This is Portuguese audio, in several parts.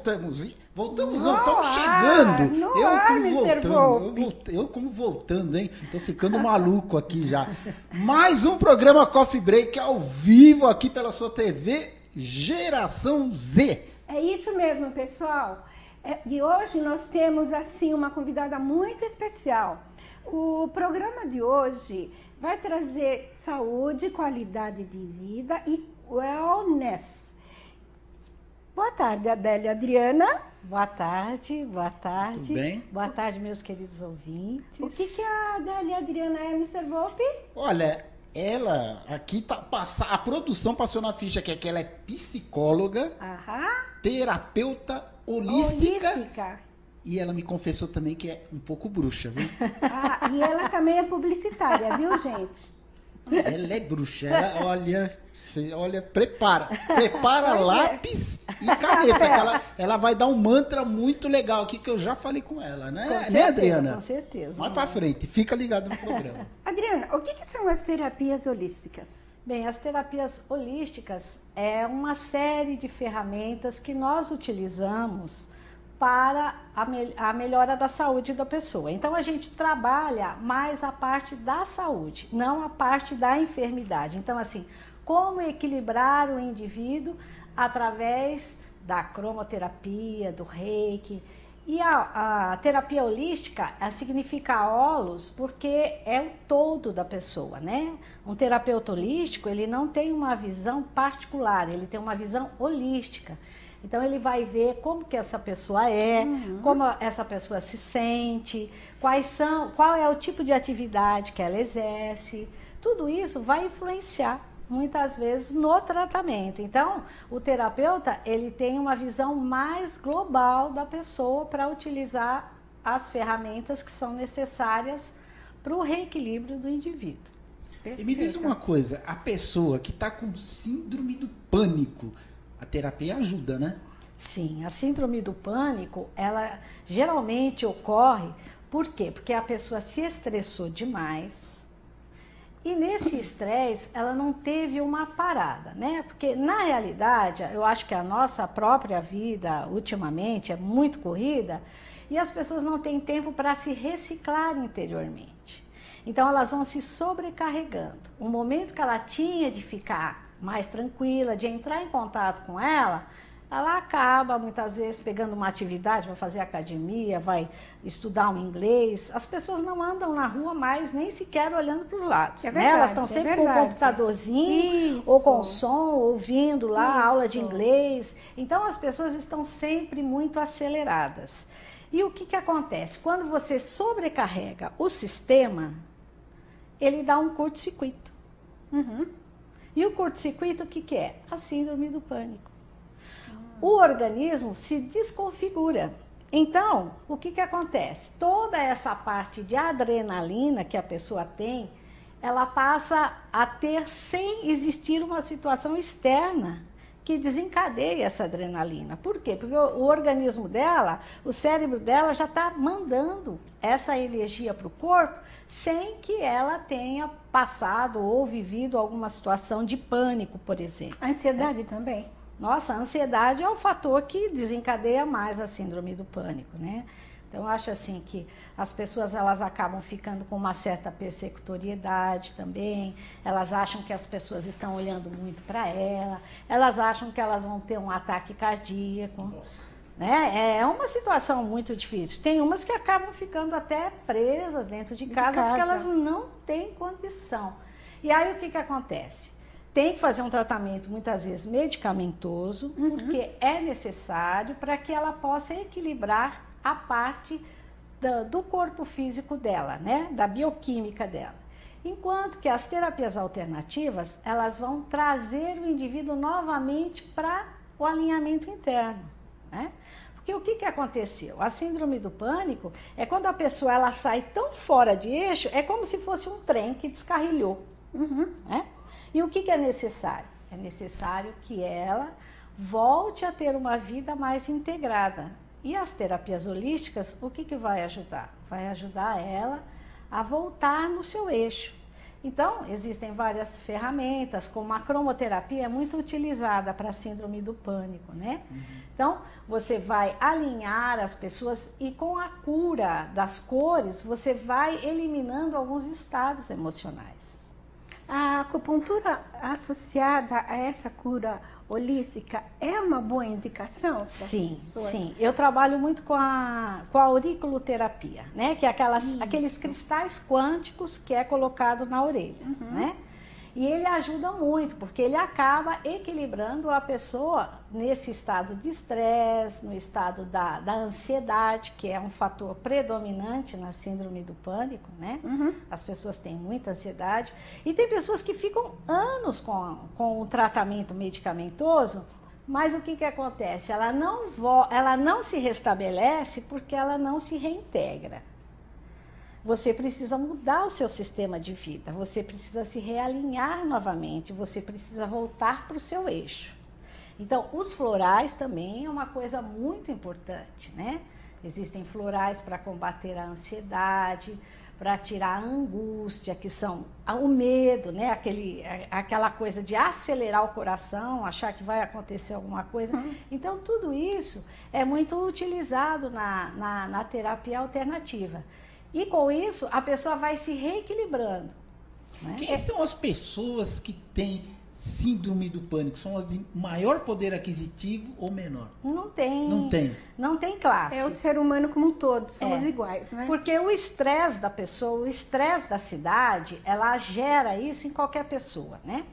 voltamos, hein? Voltamos não, estamos chegando. Eu como voltando, hein? Tô ficando maluco aqui já. Mais um programa Coffee Break ao vivo aqui pela sua TV Geração Z. É isso mesmo, pessoal. E hoje nós temos, assim, uma convidada muito especial. O programa de hoje vai trazer saúde, qualidade de vida e wellness. Boa tarde, Adélia Adriana. Boa tarde, boa tarde. Tudo bem? Boa tarde, meus queridos ouvintes. O que a Adélia Adriana é, Mr. Volpe? Olha, ela aqui a produção passou na ficha aqui, que ela é psicóloga, terapeuta holística. E ela me confessou também que é um pouco bruxa, viu? E ela também é publicitária, viu, gente? Ela é bruxa, olha, prepara lápis e caneta, que ela vai dar um mantra muito legal aqui, que eu já falei com ela, né? Com certeza, né, Adriana? Com certeza. Vai pra frente, fica ligado no programa. Adriana, o que são as terapias holísticas? Bem, as terapias holísticas é uma série de ferramentas que nós utilizamos para a melhora da saúde da pessoa. Então, a gente trabalha mais a parte da saúde, não a parte da enfermidade. Então, assim, como equilibrar o indivíduo através da cromoterapia, do reiki. E a terapia holística significa holos porque é o todo da pessoa, né? Um terapeuta holístico, ele não tem uma visão particular, ele tem uma visão holística. Então, ele vai ver como que essa pessoa é, como essa pessoa se sente, qual é o tipo de atividade que ela exerce. Tudo isso vai influenciar, muitas vezes, no tratamento. Então, o terapeuta, ele tem uma visão mais global da pessoa para utilizar as ferramentas que são necessárias para o reequilíbrio do indivíduo. E me diz uma coisa, a pessoa que está com síndrome do pânico, a terapia ajuda, né? Sim, a síndrome do pânico, ela geralmente ocorre, por quê? Porque a pessoa se estressou demais e nesse estresse ela não teve uma parada, né? Porque na realidade, eu acho que a nossa própria vida ultimamente é muito corrida e as pessoas não têm tempo para se reciclar interiormente. Então elas vão se sobrecarregando. O momento que ela tinha de ficar mais tranquila, de entrar em contato com ela acaba muitas vezes pegando uma atividade, vai fazer academia, vai estudar um inglês. As pessoas não andam na rua mais nem sequer olhando para os lados, é né? Verdade, elas estão sempre com o computadorzinho ou com som, ouvindo lá a aula de inglês. Então as pessoas estão sempre muito aceleradas. E o que acontece? Quando você sobrecarrega o sistema, ele dá um curto-circuito. E o curto-circuito, o que é? A síndrome do pânico. O organismo se desconfigura. Então, o que acontece? Toda essa parte de adrenalina que a pessoa tem, ela passa a ter sem existir uma situação externa que desencadeia essa adrenalina. Por quê? Porque o organismo dela, o cérebro dela já está mandando essa energia para o corpo sem que ela tenha passado ou vivido alguma situação de pânico, por exemplo. A ansiedade também? Nossa, a ansiedade é o fator que desencadeia mais a síndrome do pânico, né? Então, eu acho assim que as pessoas elas acabam ficando com uma certa persecutoriedade também, elas acham que as pessoas estão olhando muito para elas acham que elas vão ter um ataque cardíaco. Né? É uma situação muito difícil. Tem umas que acabam ficando até presas dentro de casa porque elas não têm condição. E aí o que acontece? Tem que fazer um tratamento muitas vezes medicamentoso, porque é necessário para que ela possa equilibrar a parte do corpo físico dela, né? Da bioquímica dela. Enquanto que as terapias alternativas, elas vão trazer o indivíduo novamente para o alinhamento interno, né? Porque o que aconteceu? A síndrome do pânico é quando a pessoa ela sai tão fora de eixo, é como se fosse um trem que descarrilhou. Né? E o que é necessário? É necessário que ela volte a ter uma vida mais integrada. E as terapias holísticas, o que vai ajudar? Vai ajudar ela a voltar no seu eixo. Então, existem várias ferramentas, como a cromoterapia é muito utilizada para a síndrome do pânico, né? Então, você vai alinhar as pessoas e com a cura das cores, você vai eliminando alguns estados emocionais. A acupuntura associada a essa cura holística é uma boa indicação? Sim, sim. Eu trabalho muito com a auriculoterapia, né? Que é aqueles cristais quânticos que é colocado na orelha, né? E ele ajuda muito, porque ele acaba equilibrando a pessoa nesse estado de estresse, no estado da ansiedade, que é um fator predominante na síndrome do pânico, né? As pessoas têm muita ansiedade. E tem pessoas que ficam anos com o tratamento medicamentoso, mas o que acontece? Ela não se restabelece porque ela não se reintegra. Você precisa mudar o seu sistema de vida, você precisa se realinhar novamente, você precisa voltar para o seu eixo. Então, os florais também é uma coisa muito importante, né? Existem florais para combater a ansiedade, para tirar a angústia, que são o medo, né? Aquela coisa de acelerar o coração, achar que vai acontecer alguma coisa. Então, tudo isso é muito utilizado na terapia alternativa. E com isso, a pessoa vai se reequilibrando. Né? Quem são as pessoas que têm síndrome do pânico? São as de maior poder aquisitivo ou menor? Não tem. Não tem classe. É o ser humano como um todo, somos iguais, né? Porque o estresse da pessoa, o estresse da cidade, ela gera isso em qualquer pessoa, né?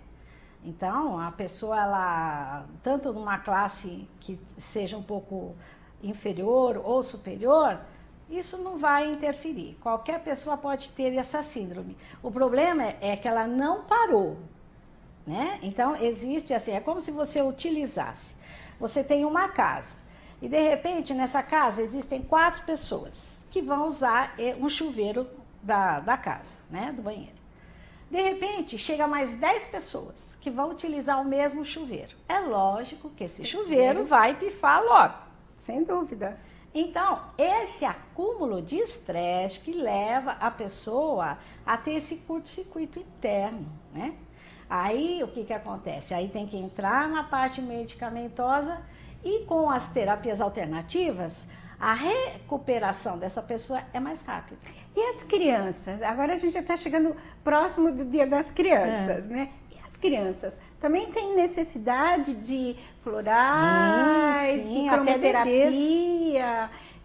Então, a pessoa, ela, tanto numa classe que seja um pouco inferior ou superior, isso não vai interferir. Qualquer pessoa pode ter essa síndrome. O problema é que ela não parou, né? Então, existe assim, é como se você utilizasse. Você tem uma casa e, de repente, nessa casa existem 4 pessoas que vão usar um chuveiro da casa, né? Do banheiro. De repente, chega mais 10 pessoas que vão utilizar o mesmo chuveiro. É lógico que esse chuveiro vai pifar logo. Sem dúvida. Então, esse acúmulo de estresse que leva a pessoa a ter esse curto-circuito interno, né? Aí, o que acontece? Aí tem que entrar na parte medicamentosa e com as terapias alternativas, a recuperação dessa pessoa é mais rápida. E as crianças? Agora a gente já está chegando próximo do Dia das Crianças, né? E as crianças? Também tem necessidade de florais, sim, de até bebês.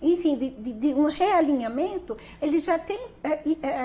Enfim, de um realinhamento. Eles já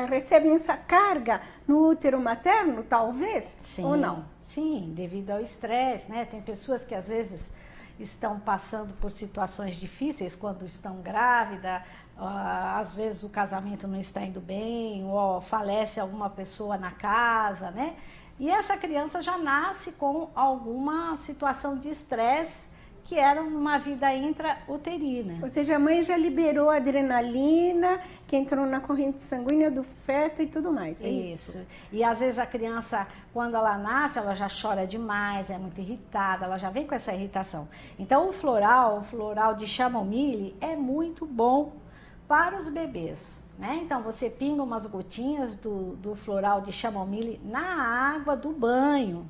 recebem essa carga no útero materno, talvez? Sim, ou não? Sim, devido ao estresse, né? Tem pessoas que às vezes estão passando por situações difíceis quando estão grávidas, às vezes o casamento não está indo bem, ou falece alguma pessoa na casa, né? E essa criança já nasce com alguma situação de estresse que era uma vida intrauterina. Ou seja, a mãe já liberou a adrenalina, que entrou na corrente sanguínea do feto e tudo mais. É isso. E às vezes a criança, quando ela nasce, ela já chora demais, é muito irritada, ela já vem com essa irritação. Então o floral de chamomile é muito bom para os bebês. Né? Então, você pinga umas gotinhas do floral de chamomile na água do banho,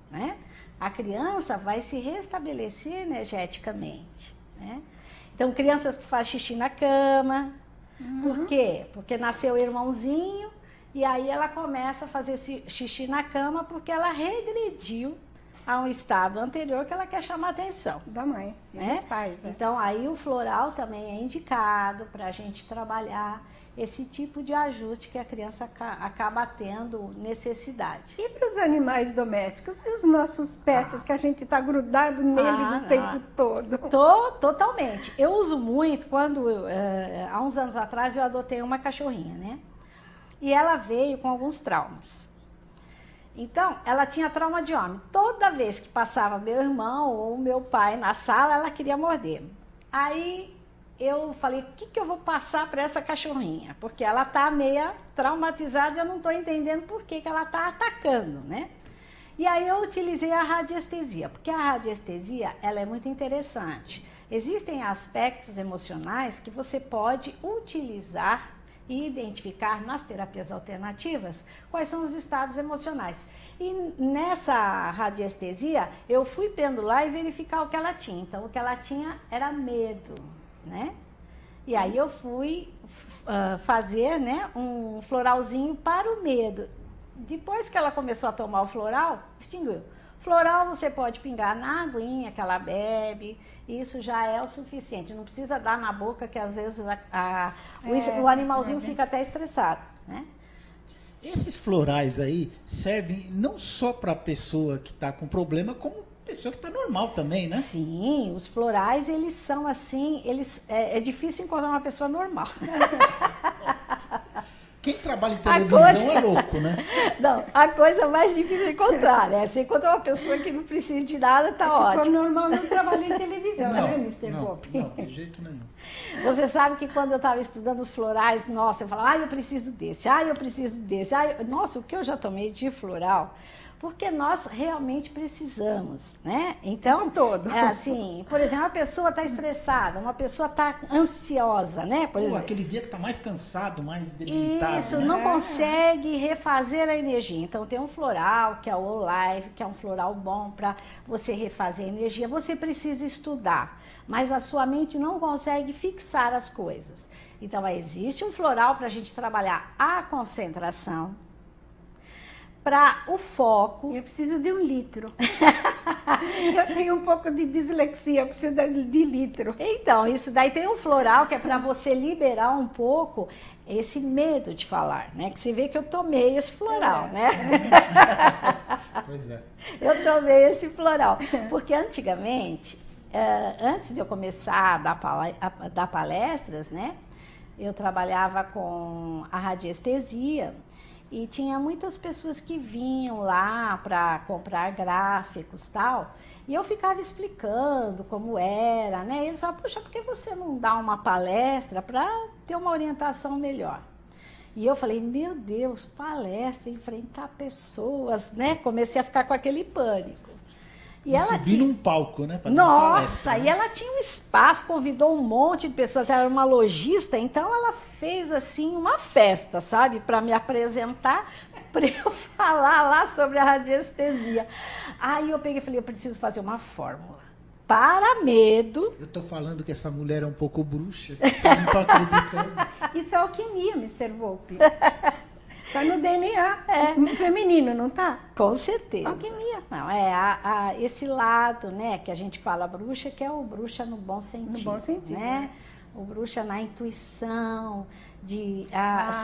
né? A criança vai se restabelecer energeticamente, né? Então, crianças que fazem xixi na cama, por quê? Porque nasceu o irmãozinho e aí ela começa a fazer esse xixi na cama porque ela regrediu a um estado anterior que ela quer chamar a atenção. Da mãe, né? Dos pais. Né? Então, aí o floral também é indicado para a gente trabalhar esse tipo de ajuste que a criança acaba tendo necessidade. E para os animais domésticos? E os nossos pets que a gente está grudado nele do tempo todo? Totalmente. Eu uso muito, há uns anos atrás eu adotei uma cachorrinha, né? E ela veio com alguns traumas. Então, ela tinha trauma de homem. Toda vez que passava meu irmão ou meu pai na sala, ela queria morder. Aí eu falei, o que eu vou passar para essa cachorrinha? Porque ela está meia traumatizada e eu não estou entendendo por que ela está atacando, né? E aí eu utilizei a radiestesia, porque a radiestesia ela é muito interessante. Existem aspectos emocionais que você pode utilizar e identificar nas terapias alternativas quais são os estados emocionais. E nessa radiestesia, eu fui pendular e verificar o que ela tinha. Então, o que ela tinha era medo, né? E aí eu fui fazer, né, um floralzinho para o medo. Depois que ela começou a tomar o floral, extinguiu. Floral você pode pingar na aguinha que ela bebe, isso já é o suficiente. Não precisa dar na boca, que às vezes o animalzinho fica até estressado, né? Esses florais aí servem não só para a pessoa que está com problema, como pessoa que está normal também, né? Sim, os florais, eles são assim, é difícil encontrar uma pessoa normal. Quem trabalha em televisão é louco, né? Não, a coisa mais difícil de encontrar, né? Você encontra uma pessoa que não precisa de nada, tá ótimo. Se for normal, não trabalha em televisão, né, Mr. Pope? Não, de jeito nenhum. Você sabe que quando eu estava estudando os florais, nossa, eu falava, eu preciso desse, eu preciso desse. Nossa, o que eu já tomei de floral... Porque nós realmente precisamos, né? Então, assim, por exemplo, uma pessoa está estressada, uma pessoa está ansiosa, né? Por exemplo, aquele dia que está mais cansado, mais debilitado. Isso, né? não consegue refazer a energia. Então, tem um floral, que é o Olive, que é um floral bom para você refazer a energia. Você precisa estudar, mas a sua mente não consegue fixar as coisas. Então, existe um floral para a gente trabalhar a concentração, para o foco. Eu preciso de 1 litro. Eu tenho um pouco de dislexia, eu preciso de litro. Então, isso daí tem um floral que é para você liberar um pouco esse medo de falar, né? Que você vê que eu tomei esse floral, né? Pois é. Eu tomei esse floral. Porque antigamente, antes de eu começar a dar palestras, né? Eu trabalhava com a radiestesia. E tinha muitas pessoas que vinham lá para comprar gráficos e tal. E eu ficava explicando como era, né? E eles falavam, poxa, por que você não dá uma palestra para ter uma orientação melhor? E eu falei, meu Deus, palestra, enfrentar pessoas, né? Comecei a ficar com aquele pânico. E ela subir num palco, né? Nossa, palestra, né? E ela tinha um espaço, convidou um monte de pessoas, ela era uma lojista, então ela fez assim uma festa, sabe? Para me apresentar, para eu falar lá sobre a radiestesia. Aí eu peguei e falei, eu preciso fazer uma fórmula. Para medo. Eu tô falando que essa mulher é um pouco bruxa, você não tá acreditando. Isso é alquimia, Mr. Volpe. Tá no DNA feminino, não tá? Com certeza. Alquimia. Não, esse lado, né, que a gente fala bruxa, que é o bruxa no bom sentido. No bom sentido, né? O bruxa na intuição, de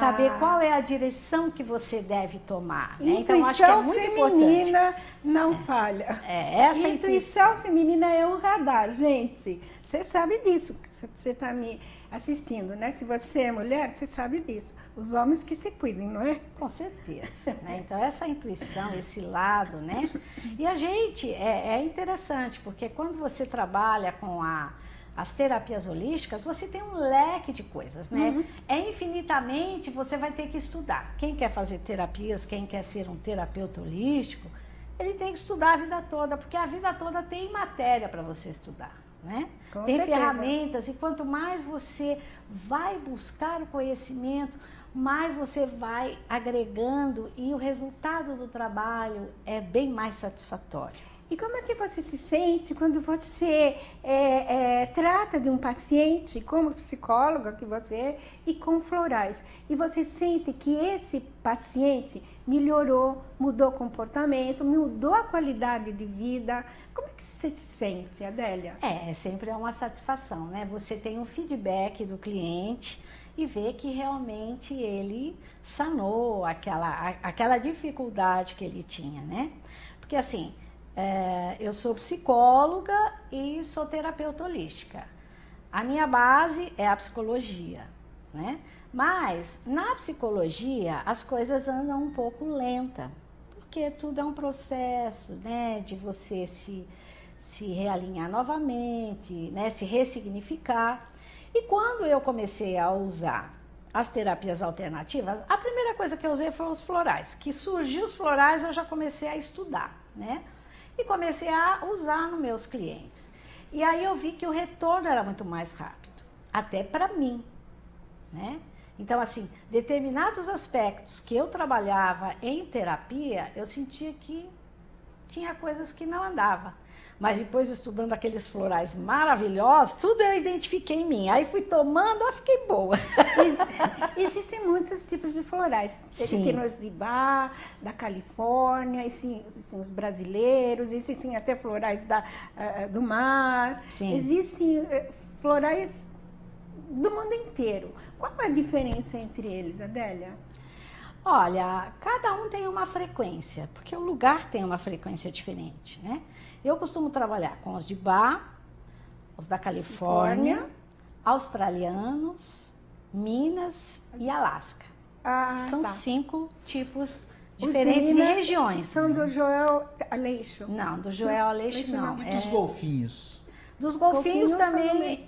saber qual é a direção que você deve tomar. Né? Então, acho que é muito feminina importante. Não falha. Essa intuição feminina é um radar, gente. Você sabe disso, você está me assistindo, né? Se você é mulher, você sabe disso. Os homens que se cuidem, não é? Com certeza. Né? Então, essa intuição, esse lado, né? E a gente, é interessante, porque quando você trabalha com as terapias holísticas, você tem um leque de coisas, né? Uhum. Infinitamente, você vai ter que estudar. Quem quer fazer terapias, quem quer ser um terapeuta holístico, ele tem que estudar a vida toda, porque a vida toda tem matéria para você estudar. Né? Tem certeza. Ferramentas, e quanto mais você vai buscar o conhecimento, mais você vai agregando e o resultado do trabalho é bem mais satisfatório. E como é que você se sente quando você trata de um paciente, como psicóloga que você é, e com florais? E você sente que esse paciente melhorou, mudou o comportamento, mudou a qualidade de vida. Como é que você se sente, Adélia? Sempre é uma satisfação, né? Você tem um feedback do cliente e vê que realmente ele sanou aquela dificuldade que ele tinha, né? Porque assim, eu sou psicóloga e sou terapeuta holística. A minha base é a psicologia, né? Mas na psicologia as coisas andam um pouco lenta, porque tudo é um processo, né? De você se realinhar novamente, né? Se ressignificar. E quando eu comecei a usar as terapias alternativas, a primeira coisa que eu usei foram os florais. Que surgiu os florais, eu já comecei a estudar, né? E comecei a usar nos meus clientes. E aí eu vi que o retorno era muito mais rápido, até para mim, né? Então, assim, determinados aspectos que eu trabalhava em terapia, eu sentia que tinha coisas que não andavam. Mas depois, estudando aqueles florais maravilhosos, tudo eu identifiquei em mim. Aí fui tomando, fiquei boa. Existem muitos tipos de florais. Existem os de Bach, da Califórnia, existem os brasileiros, existem até florais do mar. Sim. Existem florais do mundo inteiro. Qual é a diferença entre eles, Adélia? Olha, cada um tem uma frequência, porque o lugar tem uma frequência diferente, né? Eu costumo trabalhar com os de Bach, os da Califórnia, australianos, Minas e Alasca. São 5 tipos diferentes em regiões. São do Joel Aleixo? Não, do Joel Aleixo não. E dos golfinhos? Dos golfinhos também,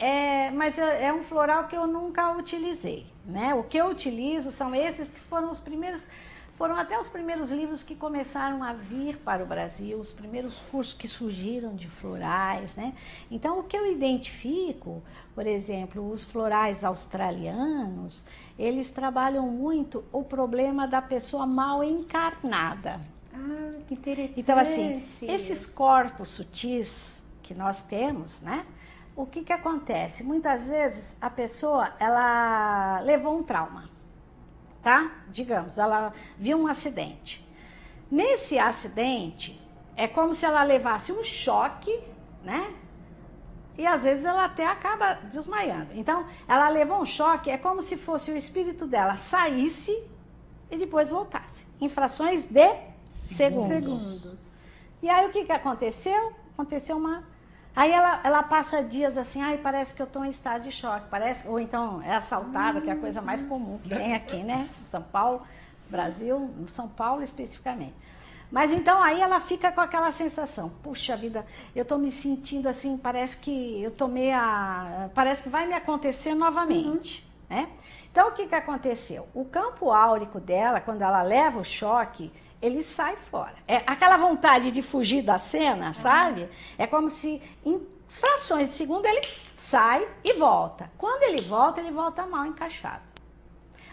mas é um floral que eu nunca utilizei, né? O que eu utilizo são esses que foram os primeiros, foram até os primeiros livros que começaram a vir para o Brasil, os primeiros cursos que surgiram de florais, né? Então, o que eu identifico, por exemplo, os florais australianos, eles trabalham muito o problema da pessoa mal encarnada. Ah, que interessante. Então, assim, esses corpos sutis que nós temos, né? O que acontece? Muitas vezes a pessoa, ela levou um trauma, tá? Digamos, ela viu um acidente. Nesse acidente, é como se ela levasse um choque, né? E às vezes ela até acaba desmaiando. Então, ela levou um choque, é como se fosse o espírito dela saísse e depois voltasse. Em frações de segundos. E aí o que aconteceu? Aconteceu uma... Aí ela passa dias assim, parece que eu estou em estado de choque, parece, ou então é assaltada, que é a coisa mais comum que tem aqui, né? São Paulo, Brasil, São Paulo especificamente. Mas então aí ela fica com aquela sensação, puxa vida, eu estou me sentindo assim, parece que eu parece que vai me acontecer novamente, né? Então o que aconteceu? O campo áurico dela, quando ela leva o choque, ele sai fora. É aquela vontade de fugir da cena, sabe? É como se em frações de segundo ele sai e volta. Quando ele volta mal encaixado.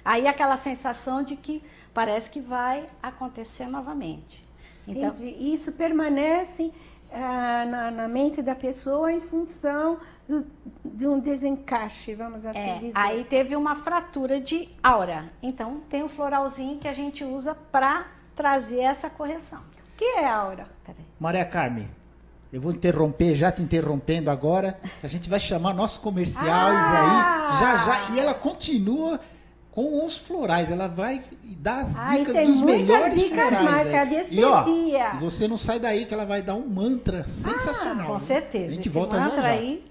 Aí aquela sensação de que parece que vai acontecer novamente. Então, isso permanece na mente da pessoa em função de um desencaixe, vamos assim dizer. Aí teve uma fratura de aura. Então tem um floralzinho que a gente usa para trazer essa correção. O que é aura? Maria Carmen, eu vou interromper, já te interrompendo agora, a gente vai chamar nossos comerciais aí, já, e ela continua com os florais, ela vai dar as dicas dos melhores florais. E ó, você não sai daí que ela vai dar um mantra sensacional. Com certeza. A gente volta já. Aí